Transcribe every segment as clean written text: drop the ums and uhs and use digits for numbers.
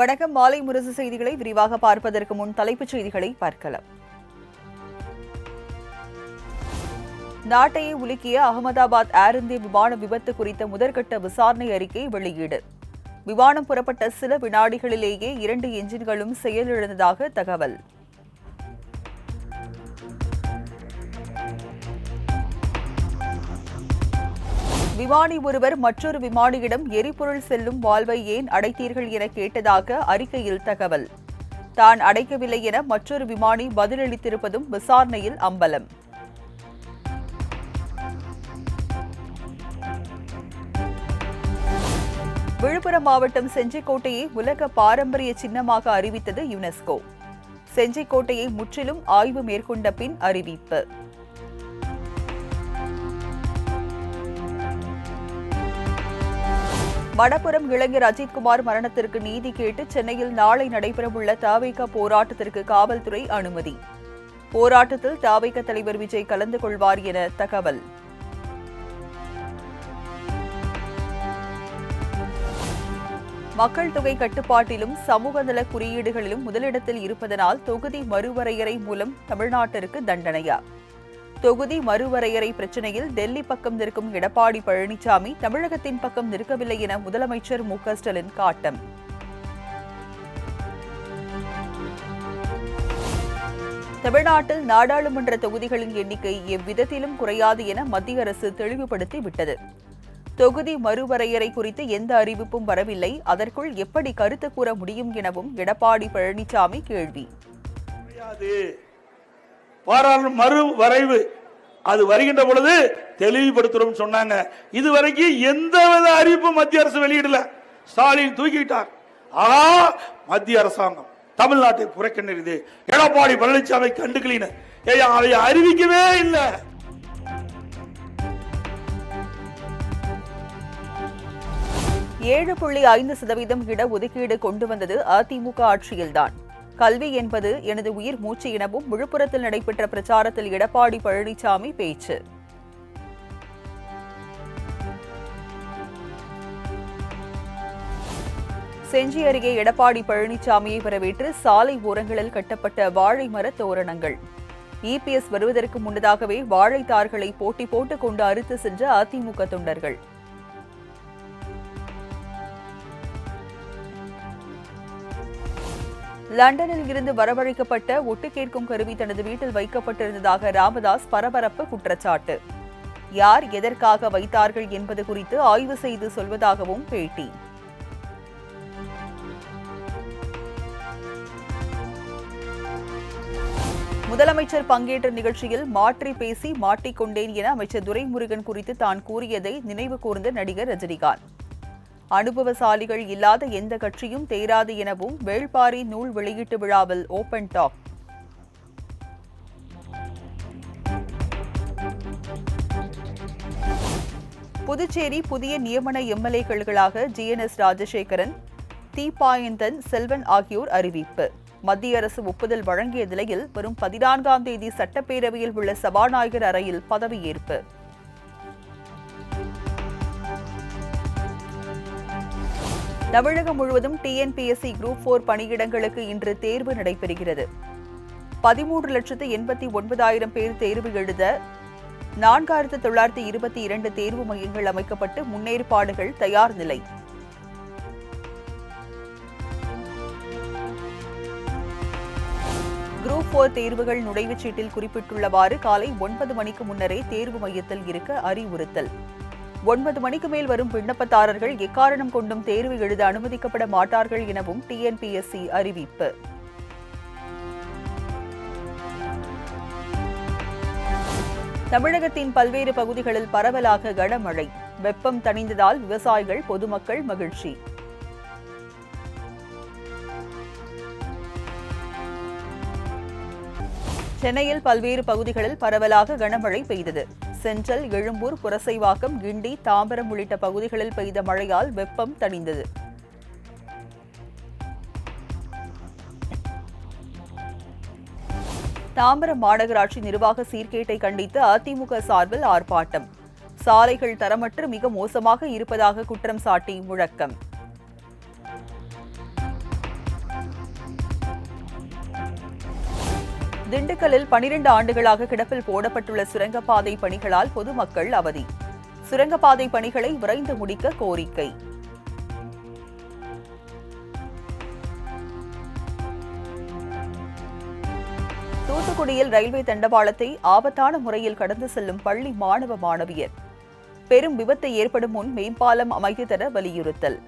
வணக்கம். மாலை முரசு செய்திகளை விரிவாக பார்ப்பதற்கு முன் தலைப்புச் செய்திகளை பார்க்கலாம். நாட்டையே உலுக்கிய அகமதாபாத் ஏர் இந்தியா விமான விபத்து குறித்த முதற்கட்ட விசாரணை அறிக்கை வெளியீடு. விமானம் புறப்பட்ட சில வினாடிகளிலேயே 2 என்ஜின்களும் செயலிழந்ததாக தகவல். விமானி ஒருவர் மற்றொரு விமானியிடம் எரிபொருள் செல்லும் வால்வை ஏன் அடைத்தீர்கள் என கேட்டதாக அறிக்கையில் தகவல். தான் அடைக்கவில்லை என மற்றொரு விமானி பதிலளித்திருப்பதும் விசாரணையில் அம்பலம். விழுப்புரம் மாவட்டம் செஞ்சிக்கோட்டையை உலக பாரம்பரிய சின்னமாக அறிவித்தது யுனெஸ்கோ. செஞ்சிக்கோட்டையை முற்றிலும் ஆய்வு மேற்கொண்ட பின் அறிவிப்பு. மணப்புரம் இளைஞர் அஜித்குமார் மரணத்திற்கு நீதி கேட்டு சென்னையில் நாளை நடைபெறவுள்ள தவிக போராட்டத்திற்கு காவல்துறை அனுமதி. போராட்டத்தில் தவிக தலைவர் விஜய் கலந்து கொள்வார் என தகவல். மக்கள் தொகை கட்டுப்பாட்டிலும் சமூக நல குறியீடுகளிலும் முதலிடத்தில் இருப்பதனால் தொகுதி மறுவரையறை மூலம் தமிழ்நாட்டிற்கு தண்டனையா? தொகுதி மறுவரையறை பிரச்சினையில் டெல்லி பக்கம் நிற்கும் எடப்பாடி பழனிசாமி தமிழகத்தின் பக்கம் நிற்கவில்லை என முதலமைச்சர் மு.க. ஸ்டாலின் காட்டம். தமிழ்நாட்டில் நாடாளுமன்ற தொகுதிகளின் எண்ணிக்கை எவ்விதத்திலும் குறையாது என மத்திய அரசு தெளிவுபடுத்திவிட்டது. தொகுதி மறுவரையறை குறித்து எந்த அறிவிப்பும் வரவில்லை, அதற்குள் எப்படி கருத்து கூற முடியும் எனவும் எடப்பாடி பழனிசாமி கேள்வி. மறுவரைவு அது வருகின்ற பொழுது தெளிவுபடுத்துறோம் சொன்னாங்க. இதுவரைக்கும் எந்தவித அறிவிப்பும் மத்திய அரசு வெளியிடல. ஸ்டாலின் தூக்கிட்டார். மத்திய அரசாங்கம் தமிழ்நாட்டை புறக்கணிது. எடப்பாடி பழனிசாமி கண்டுகளின அதை அறிவிக்கவே இல்லை. %7.5 இட ஒதுக்கீடு கொண்டு வந்தது அதிமுக ஆட்சியில்தான். கல்வி என்பது எனது உயிர் மூச்சு எனவும் விழுப்புரத்தில் நடைபெற்ற பிரச்சாரத்தில் எடப்பாடி பழனிசாமி பேச்சு. செஞ்சி அருகே எடப்பாடி பழனிசாமியை வரவேற்று சாலை ஓரங்களில் கட்டப்பட்ட வாழை மர தோரணங்கள். இபிஎஸ் வருவதற்கு முன்னதாகவே வாழைத்தார்களை போட்டி போட்டுக் கொண்டு அறுத்து சென்ற அதிமுக தொண்டர்கள். லண்டனில் இருந்து வரவழைக்கப்பட்ட ஒட்டு கேட்கும் கருவி தனது வீட்டில் வைக்கப்பட்டிருந்ததாக ராமதாஸ் பரபரப்பு குற்றச்சாட்டு. யார் எதற்காக வைத்தார்கள் என்பது குறித்து ஆய்வு செய்து சொல்வதாகவும் பேட்டி. முதலமைச்சர் பங்கேற்ற நிகழ்ச்சியில் மாற்றி பேசி மாட்டிக்கொண்டேன் என அமைச்சர் துரைமுருகன் குறித்து தான் கூறியதை நினைவு கூர்ந்த நடிகர் ரஜினிகாந்த். அனுபவசாலிகள் இல்லாத எந்த கட்சியும் தேராது எனவும் வேள்பாரி நூல் வெளியீட்டு விழாவில் ஓபன் டாக். புதுச்சேரி புதிய நியமன எம்எல்ஏக்களாக ஜிஎன்எஸ் ராஜசேகரன், தீபாயந்தன் செல்வன் ஆகியோர் அறிவிப்பு. மத்திய அரசு ஒப்புதல் வழங்கிய நிலையில் வரும் 14ஆம் தேதி சட்டப்பேரவையில் உள்ள சபாநாயகர் அறையில் பதவியேற்பு. தமிழகம் முழுவதும் டிஎன்பிஎஸ்சி குரூப் 4 பணியிடங்களுக்கு இன்று தேர்வு நடைபெறுகிறது. 13,89,000 பேர் தேர்வு எழுத 4,922 தேர்வு மையங்கள் அமைக்கப்பட்டு முன்னேற்பாடுகள் தயார் நிலை. குரூப் 4 தேர்வுகள் நுழைவுச் சீட்டில் குறிப்பிட்டுள்ளவாறு காலை 9 மணிக்கு முன்னரே தேர்வு மையத்தில் இருக்க அறிவுறுத்தல். 9 மணிக்கு மேல் வரும் விண்ணப்பதாரர்கள் எக்காரணம் கொண்டும் தேர்வு எழுத அனுமதிக்கப்பட மாட்டார்கள் எனவும் டிஎன்பிஎஸ்சி அறிவிப்பு. தமிழகத்தின் பல்வேறு பகுதிகளில் பரவலாக கனமழை. வெப்பம் தணிந்ததால் விவசாயிகள் பொதுமக்கள் மகிழ்ச்சி. சென்னையில் பல்வேறு பகுதிகளில் பரவலாக கனமழை பெய்தது. சென்ட்ரல், எழும்பூர், புரசைவாக்கம், கிண்டி, தாம்பரம் உள்ளிட்ட பகுதிகளில் பெய்த மழையால் வெப்பம் தணிந்தது. தாம்பரம் மாநகராட்சி நிர்வாக சீர்கேட்டை கண்டித்து அதிமுக சார்பில் ஆர்ப்பாட்டம். சாலைகள் தரமற்று மிக மோசமாக இருப்பதாக குற்றம் சாட்டி முழக்கம். திண்டுக்கல்லில் 12 ஆண்டுகளாக கிடப்பில் போடப்பட்டுள்ள சுரங்கப்பாதை பணிகளால் பொதுமக்கள் அவதி. சுரங்கப்பாதை பணிகளை விரைந்து முடிக்க கோரிக்கை. தூத்துக்குடியில் ரயில்வே தண்டவாளத்தை ஆபத்தான முறையில் கடந்து செல்லும் பள்ளி மாணவ மாணவியர். பெரும் விபத்து ஏற்படும் முன் மேம்பாலம் அமைத்து தர வலியுறுத்தல்.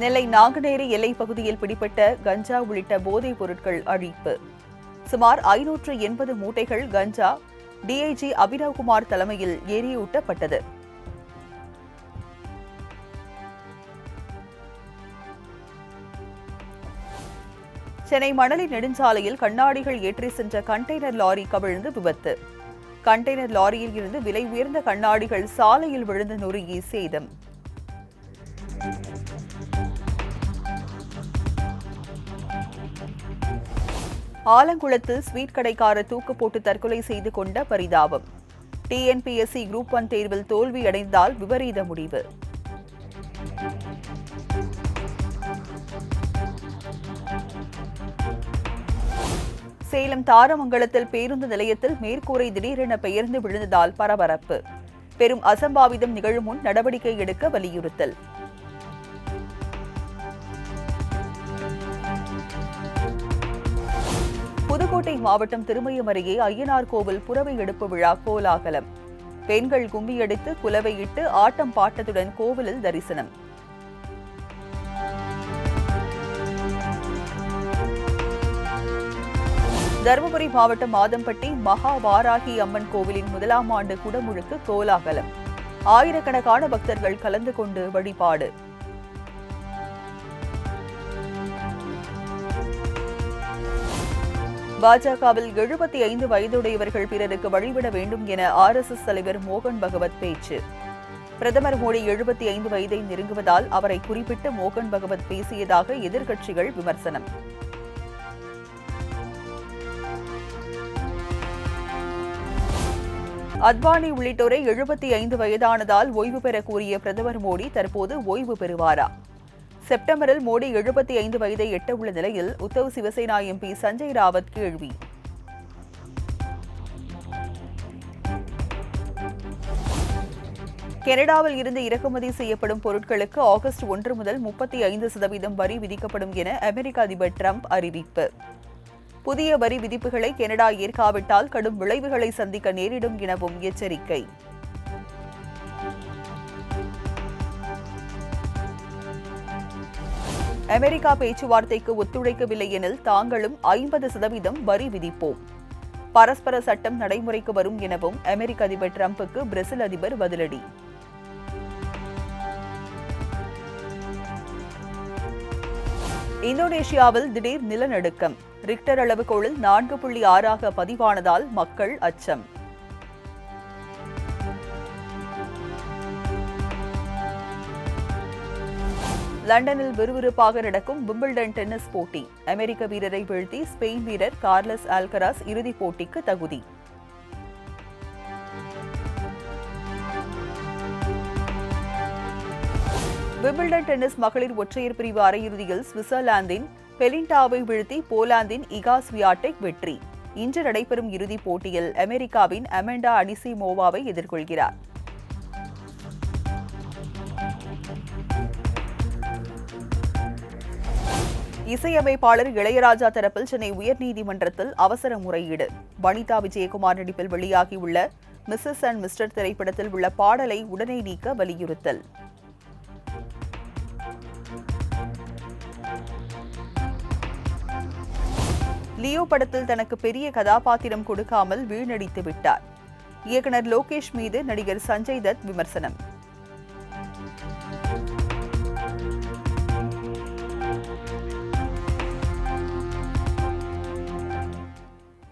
நெல்லை நாங்குநேரி எல்லைப் பகுதியில் பிடிபட்ட கஞ்சா உள்ளிட்ட போதைப் பொருட்கள் அழிப்பு. சுமார் 580 மூட்டைகள் கஞ்சா டிஐஜி அபினவ்குமார் தலைமையில் எரியூட்டப்பட்டது. சென்னை மணலி நெடுஞ்சாலையில் கண்ணாடிகள் ஏற்றி சென்ற கண்டெய்னர் லாரி கவிழ்ந்து விபத்து. கண்டெய்னர் லாரியில் இருந்து விலை உயர்ந்த கண்ணாடிகள் சாலையில் விழுந்து நொறுங்கி சேதம். ஆலங்குளத்தில் ஸ்வீட் கடைக்காரர் தூக்கு போட்டு தற்கொலை செய்து கொண்ட பரிதாபம். டிஎன்பிஎஸ்சி குரூப் 1 தேர்வில் தோல்வியடைந்தால் விபரீத முடிவு. சேலம் தாரமங்கலத்தில் பேருந்து நிலையத்தில் மேற்கூரை திடீரென பெயர்ந்து விழுந்ததால் பரபரப்பு. பெரும் அசம்பாவிதம் நிகழும் முன் நடவடிக்கை எடுக்க வலியுறுத்தல். புதுக்கோட்டை மாவட்டம் திருமயம் அருகே ஐயனார் கோவில் புறவை எடுப்பு விழா கோலாகலம். பெண்கள் கும்மியடித்து குலவையிட்டு ஆட்டம் பாட்டத்துடன் கோவிலில் தரிசனம். தருமபுரி மாவட்டம் மாதம்பட்டி மகா வாராகி அம்மன் கோவிலின் 1ஆம் ஆண்டு குடமுழுக்கு கோலாகலம். ஆயிரக்கணக்கான பக்தர்கள் கலந்து கொண்டு வழிபாடு. பாஜகவில் 75 வயதுடையவர்கள் பிறருக்கு வழிவிட வேண்டும் என RSS தலைவர் மோகன் பகவத் பேச்சு. பிரதமர் மோடி 75 வயதை நெருங்குவதால் அவரை குறிப்பிட்டு மோகன் பகவத் பேசியதாக எதிர்க்கட்சிகள் விமர்சனம். அத்வானி உள்ளிட்டோரை 75 வயதானதால் ஓய்வு பெற கூறிய பிரதமர் மோடி தற்போது ஓய்வு பெறுவாரா? செப்டம்பரில் மோடி 75 வயதை எட்ட உள்ள நிலையில் உத்தவ் சிவசேனா MP சஞ்சய் ராவத் கேள்வி. கனடாவில் இருந்து இறக்குமதி செய்யப்படும் பொருட்களுக்கு ஆகஸ்ட் 1 முதல் 35% வரி விதிக்கப்படும் என அமெரிக்க அதிபர் டிரம்ப் அறிவிப்பு. புதிய வரி விதிப்புகளை கனடா ஏற்காவிட்டால் கடும் விளைவுகளை சந்திக்க நேரிடும் எனவும் எச்சரிக்கை. அமெரிக்கா பேச்சுவார்த்தைக்கு ஒத்துழைக்கவில்லை எனில் தாங்களும் 50% வரி விதிப்போம். பரஸ்பர சட்டம் நடைமுறைக்கு வரும் எனவும் அமெரிக்க அதிபர் டிரம்புக்கு பிரேசில் அதிபர் பதிலடி. இந்தோனேஷியாவில் திடீர் நிலநடுக்கம். ரிக்டர் அளவுகோலில் 4.6 பதிவானதால் மக்கள் அச்சம். லண்டனில் விறுவிறுப்பாக நடக்கும் விம்பிள்டன் டென்னிஸ் போட்டி. அமெரிக்க வீரரை வீழ்த்தி ஸ்பெயின் வீரர் கார்லஸ் அல்கராஸ் இறுதிப் போட்டிக்கு தகுதி. விம்பிள்டன் டென்னிஸ் மகளிர் ஒற்றையர் பிரிவு அரையிறுதியில் சுவிட்சர்லாந்தின் பெலிண்டாவை வீழ்த்தி போலாந்தின் இகா ஸ்வியாடெக் வெற்றி. இன்று நடைபெறும் இறுதிப் போட்டியில் அமெரிக்காவின் அமெண்டா அனிசிமோவாவை எதிர்கொள்கிறார். இசையமைப்பாளர் இளையராஜா தரப்பில் சென்னை உயர்நீதிமன்றத்தில் அவசர முறையீடு. வனிதா விஜயகுமார் நடிப்பில் வெளியாகியுள்ள மிஸ்ஸஸ் அண்ட் மிஸ்டர் திரைப்படத்தில் உள்ள பாடலை உடனே நீக்க வலியுறுத்தல். லியோ படத்தில் தனக்கு பெரிய கதாபாத்திரம் கொடுக்காமல் வீணடித்து விட்டார். இயக்குனர் லோகேஷ் மீது நடிகர் சஞ்சய் தத் விமர்சனம்.